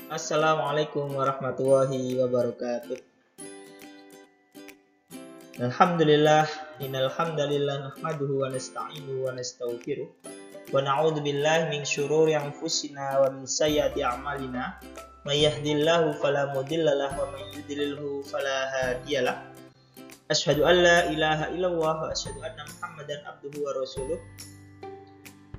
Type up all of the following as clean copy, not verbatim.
Assalamualaikum warahmatullahi wabarakatuh. Alhamdulillah, innal hamdalillah nahmaduhu wa nasta'inuhu wa nastaghfiruh wa na'udzu billahi min syururi anfusina wa min sayyiati a'malina. May yahdihillahu fala mudhillalah wa may yudlilhu fala hadiyalah. Asyhadu an la ilaha illallah wa asyhadu anna Muhammadan abduhu wa rasuluh.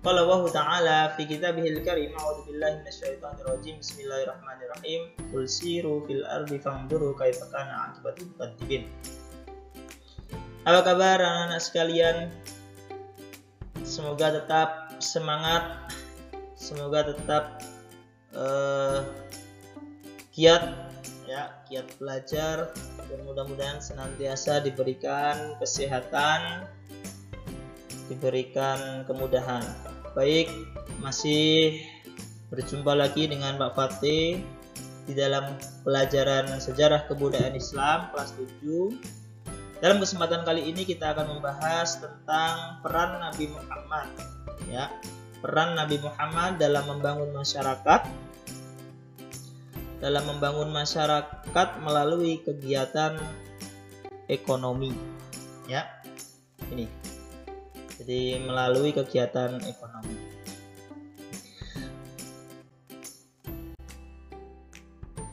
Qala Allah Ta'ala fi kitabihil karim, a'udzu billahi minasyaitonir rajim. Bismillahirrahmanirrahim. Qul siru fil ardi fanzuru kaifa kana 'aqibatul mukadzibin. Apa kabar anak-anak sekalian? Semoga tetap semangat, semoga tetap giat belajar, dan mudah-mudahan senantiasa diberikan kesehatan, diberikan kemudahan. Baik, masih berjumpa lagi dengan Pak Fatih di dalam pelajaran sejarah kebudayaan Islam kelas 7. Dalam kesempatan kali ini kita akan membahas tentang peran Nabi Muhammad, peran Nabi Muhammad dalam membangun masyarakat melalui kegiatan ekonomi, Jadi melalui kegiatan ekonomi.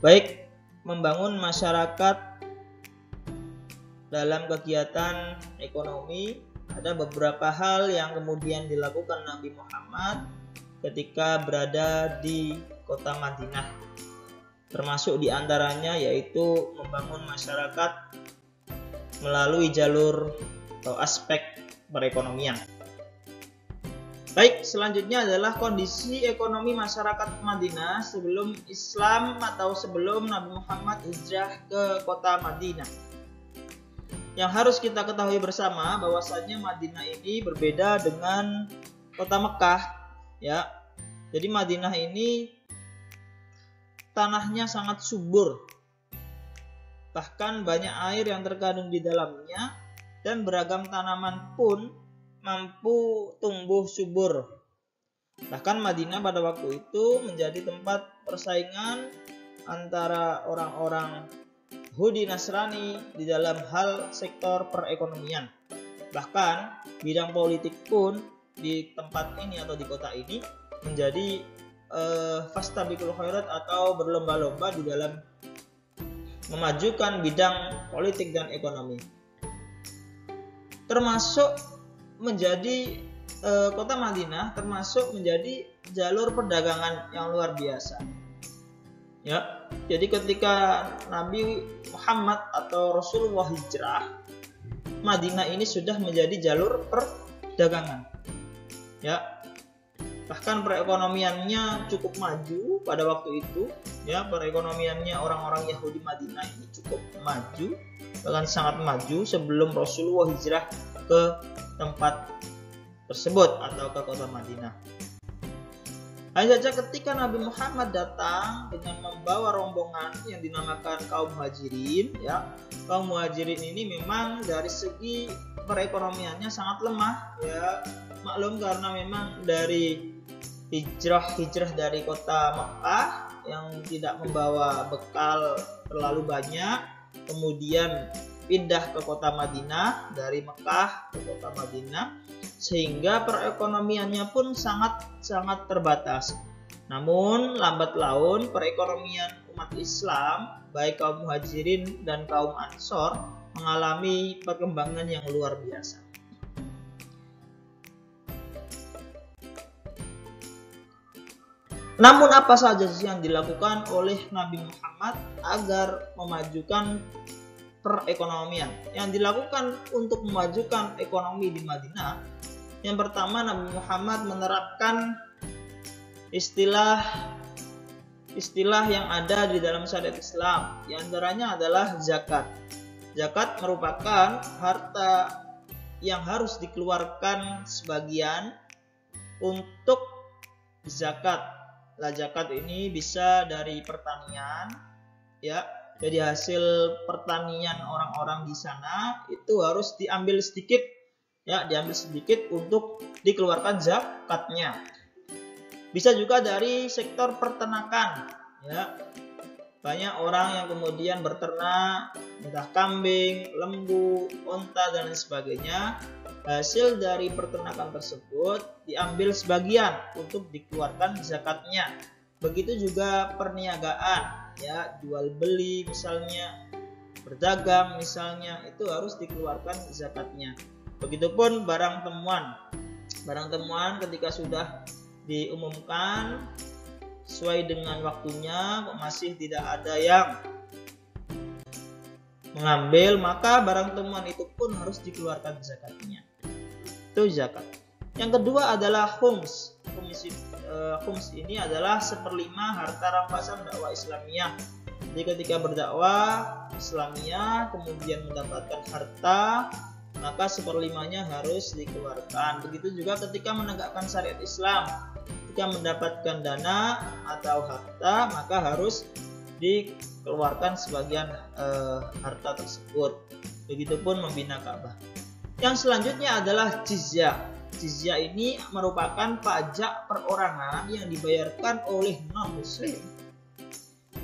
Baik, membangun masyarakat dalam kegiatan ekonomi, ada beberapa hal yang kemudian dilakukan Nabi Muhammad ketika berada di kota Madinah. Termasuk diantaranya yaitu membangun masyarakat melalui jalur atau aspek perekonomian. Baik, selanjutnya adalah kondisi ekonomi masyarakat Madinah sebelum Islam atau sebelum Nabi Muhammad hijrah ke kota Madinah. Yang harus kita ketahui bersama bahwasannya Madinah ini berbeda dengan kota Mekah, Jadi Madinah ini tanahnya sangat subur. Bahkan banyak air yang terkandung di dalamnya, dan beragam tanaman pun mampu tumbuh subur. Bahkan Madinah pada waktu itu menjadi tempat persaingan antara orang-orang Yahudi Nasrani di dalam hal sektor perekonomian. Bahkan bidang politik pun di tempat ini atau di kota ini menjadi fastabiqul khairat atau berlomba-lomba di dalam memajukan bidang politik dan ekonomi. Termasuk menjadi kota Madinah termasuk menjadi jalur perdagangan yang luar biasa. Jadi ketika Nabi Muhammad atau Rasulullah hijrah, Madinah ini sudah menjadi jalur perdagangan. Bahkan perekonomiannya cukup maju pada waktu itu. Perekonomiannya orang-orang Yahudi Madinah ini cukup maju, bahkan sangat maju sebelum Rasulullah hijrah ke tempat tersebut atau ke kota Madinah. Hanya saja ketika Nabi Muhammad datang dengan membawa rombongan yang dinamakan kaum muhajirin, kaum muhajirin ini memang dari segi perekonomiannya sangat lemah, maklum karena memang dari hijrah dari kota Mekah yang tidak membawa bekal terlalu banyak, kemudian pindah ke kota Madinah, dari Mekah ke kota Madinah, sehingga perekonomiannya pun sangat terbatas. Namun lambat laun perekonomian umat Islam, baik kaum muhajirin dan kaum ansor, mengalami perkembangan yang luar biasa. Namun apa saja yang dilakukan oleh Nabi Muhammad agar memajukan perekonomian? Yang dilakukan untuk memajukan ekonomi di Madinah, yang pertama Nabi Muhammad menerapkan istilah yang ada di dalam syariat Islam. Di antaranya adalah zakat. Zakat merupakan harta yang harus dikeluarkan sebagian untuk zakat. Zakat ini bisa dari pertanian, Jadi hasil pertanian orang-orang di sana itu harus diambil sedikit, untuk dikeluarkan zakatnya. Bisa juga dari sektor peternakan, ya. Banyak orang yang kemudian berternak entah kambing, lembu, unta dan lain sebagainya. Hasil dari peternakan tersebut diambil sebagian untuk dikeluarkan zakatnya. Begitu juga perniagaan, ya, jual beli misalnya, berdagang misalnya, itu harus dikeluarkan zakatnya. Begitupun barang temuan. Barang temuan ketika sudah diumumkan sesuai dengan waktunya kok masih tidak ada yang mengambil, maka barang temuan itu pun harus dikeluarkan zakatnya. Itu zakat. Yang kedua adalah khums. Khums ini adalah 1/5 harta rampasan dakwah Islamiyah. Jadi ketika berdakwah Islamiyah kemudian mendapatkan harta, maka 1/5-nya harus dikeluarkan. Begitu juga ketika menegakkan syariat Islam, ketika mendapatkan dana atau harta, maka harus dikeluarkan sebagian harta tersebut. Begitupun membina Ka'bah. Yang selanjutnya adalah jizyah. Jizyah ini merupakan pajak perorangan yang dibayarkan oleh non-muslim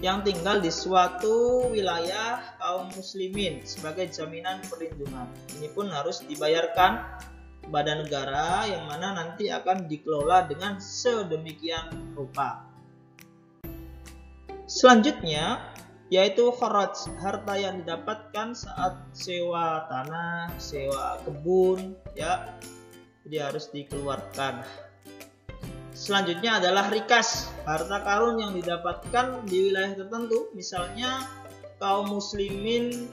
yang tinggal di suatu wilayah kaum muslimin sebagai jaminan perlindungan. Ini pun harus dibayarkan kepada negara yang mana nanti akan dikelola dengan sedemikian rupa. Selanjutnya yaitu kharaj, harta yang didapatkan saat sewa tanah, sewa kebun, ya, jadi harus dikeluarkan. Selanjutnya adalah rikas, harta karun yang didapatkan di wilayah tertentu, misalnya kaum muslimin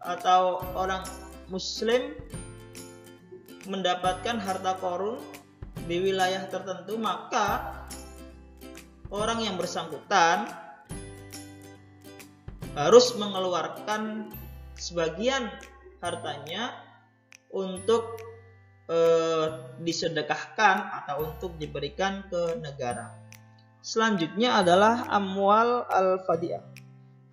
atau orang muslim mendapatkan harta karun di wilayah tertentu, maka orang yang bersangkutan harus mengeluarkan sebagian hartanya untuk disedekahkan atau untuk diberikan ke negara. Selanjutnya adalah amwal al-fadi'ah,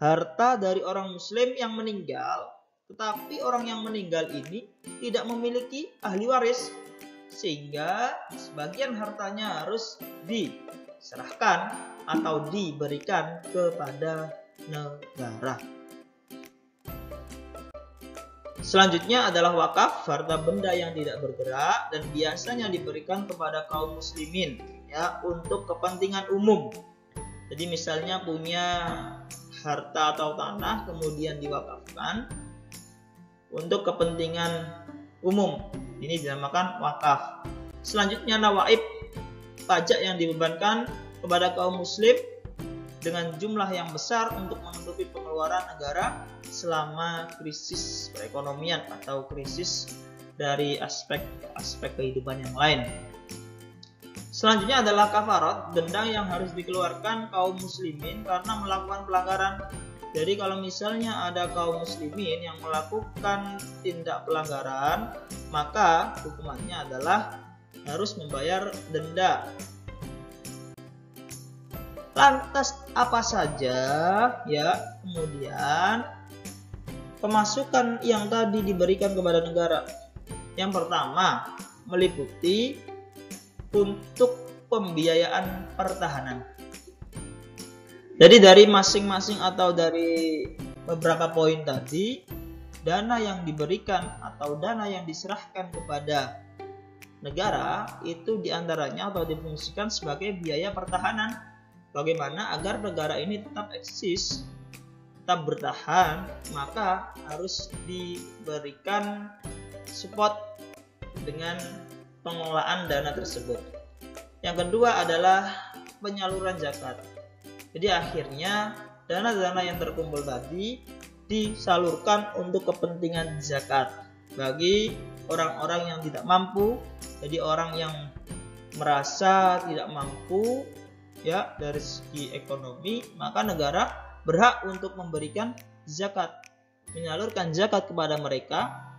harta dari orang muslim yang meninggal, tetapi orang yang meninggal ini tidak memiliki ahli waris, sehingga sebagian hartanya harus diserahkan atau diberikan kepada negara. Selanjutnya adalah wakaf, harta benda yang tidak bergerak dan biasanya diberikan kepada kaum muslimin, ya, untuk kepentingan umum. Jadi misalnya punya harta atau tanah kemudian diwakafkan untuk kepentingan umum, ini dinamakan wakaf. Selanjutnya nawaib, pajak yang dibebankan kepada kaum muslim dengan jumlah yang besar untuk menutupi pengeluaran negara selama krisis perekonomian atau krisis dari aspek kehidupan yang lain. Selanjutnya adalah kafarat, denda yang harus dikeluarkan kaum muslimin karena melakukan pelanggaran. Jadi kalau misalnya ada kaum muslimin yang melakukan tindak pelanggaran, maka hukumannya adalah harus membayar denda. Lantas apa saja, ya, kemudian pemasukan yang tadi diberikan kepada negara? Yang pertama meliputi untuk pembiayaan pertahanan. Jadi dari masing-masing atau dari beberapa poin tadi, dana yang diberikan atau dana yang diserahkan kepada negara itu diantaranya atau difungsikan sebagai biaya pertahanan. Bagaimana agar negara ini tetap eksis, tetap bertahan, maka harus diberikan support dengan pengelolaan dana tersebut. Yang kedua adalah penyaluran zakat. Jadi akhirnya dana-dana yang terkumpul tadi disalurkan untuk kepentingan zakat bagi orang-orang yang tidak mampu. Jadi orang yang merasa tidak mampu, ya, dari segi ekonomi, maka negara berhak untuk memberikan zakat, menyalurkan zakat kepada mereka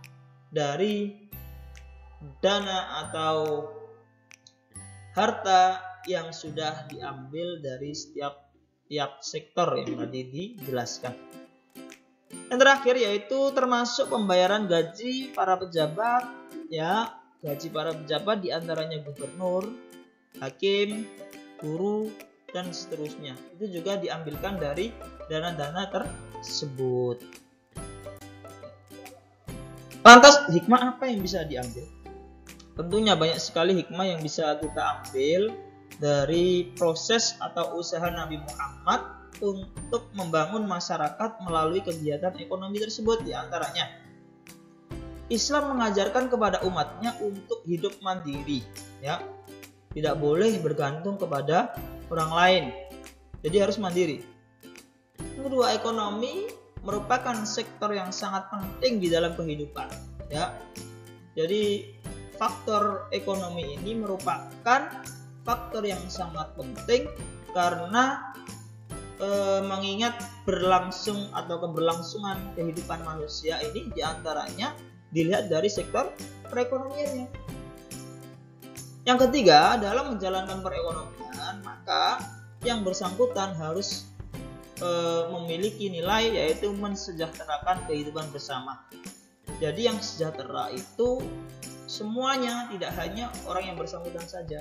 dari dana atau harta yang sudah diambil dari tiap sektor yang tadi dijelaskan. Yang terakhir yaitu termasuk pembayaran gaji para pejabat, ya, gaji para pejabat diantaranya gubernur, hakim, guru, dan seterusnya. Itu juga diambilkan dari dana-dana tersebut. Lantas hikmah apa yang bisa diambil? Tentunya banyak sekali hikmah yang bisa kita ambil dari proses atau usaha Nabi Muhammad untuk membangun masyarakat melalui kegiatan ekonomi tersebut. Di antaranya, Islam mengajarkan kepada umatnya untuk hidup mandiri, ya. Tidak boleh bergantung kepada orang lain. Jadi harus mandiri. Kedua, ekonomi merupakan sektor yang sangat penting di dalam kehidupan, ya. Jadi faktor ekonomi ini merupakan faktor yang sangat penting karena mengingat berlangsung atau keberlangsungan kehidupan manusia ini diantaranya dilihat dari sektor perekonomiannya. Yang ketiga, dalam menjalankan perekonomian, maka yang bersangkutan harus memiliki nilai, yaitu mensejahterakan kehidupan bersama. Jadi yang sejahtera itu semuanya, tidak hanya orang yang bersangkutan saja.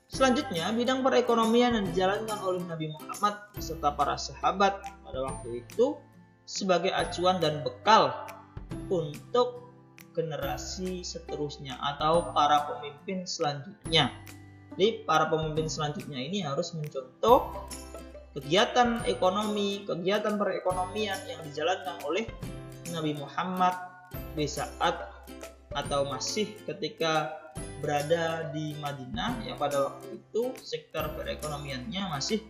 Selanjutnya, bidang perekonomian yang dijalankan oleh Nabi Muhammad beserta para sahabat pada waktu itu sebagai acuan dan bekal untuk generasi seterusnya atau para pemimpin selanjutnya. Jadi para pemimpin selanjutnya ini harus mencontoh kegiatan ekonomi, kegiatan perekonomian yang dijalankan oleh Nabi Muhammad di saat atau masih ketika berada di Madinah, yang pada waktu itu sektor perekonomiannya masih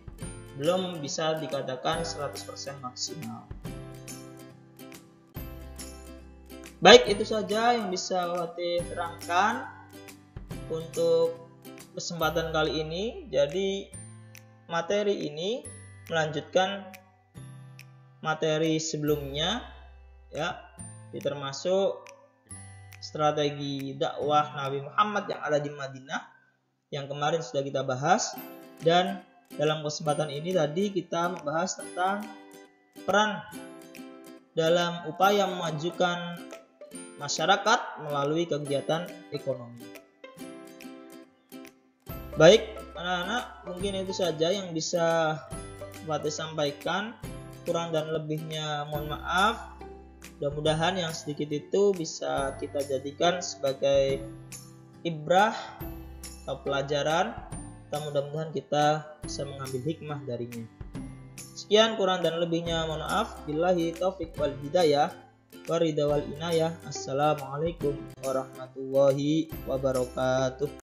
belum bisa dikatakan 100% maksimal. Baik, itu saja yang bisa Wati terangkan untuk kesempatan kali ini. Jadi materi ini melanjutkan materi sebelumnya, ya, termasuk strategi dakwah Nabi Muhammad yang ada di Madinah yang kemarin sudah kita bahas. Dan dalam kesempatan ini tadi kita membahas tentang peran dalam upaya memajukan masyarakat melalui kegiatan ekonomi. Baik, anak-anak, mungkin itu saja yang bisa Wati sampaikan. Kurang dan lebihnya mohon maaf. Mudah-mudahan yang sedikit itu bisa kita jadikan sebagai ibrah atau pelajaran, dan mudah-mudahan kita bisa mengambil hikmah darinya. Sekian, kurang dan lebihnya mohon maaf. Billahi taufik wal hidayah, waridha wal inayah. Assalamualaikum warahmatullahi wabarakatuh.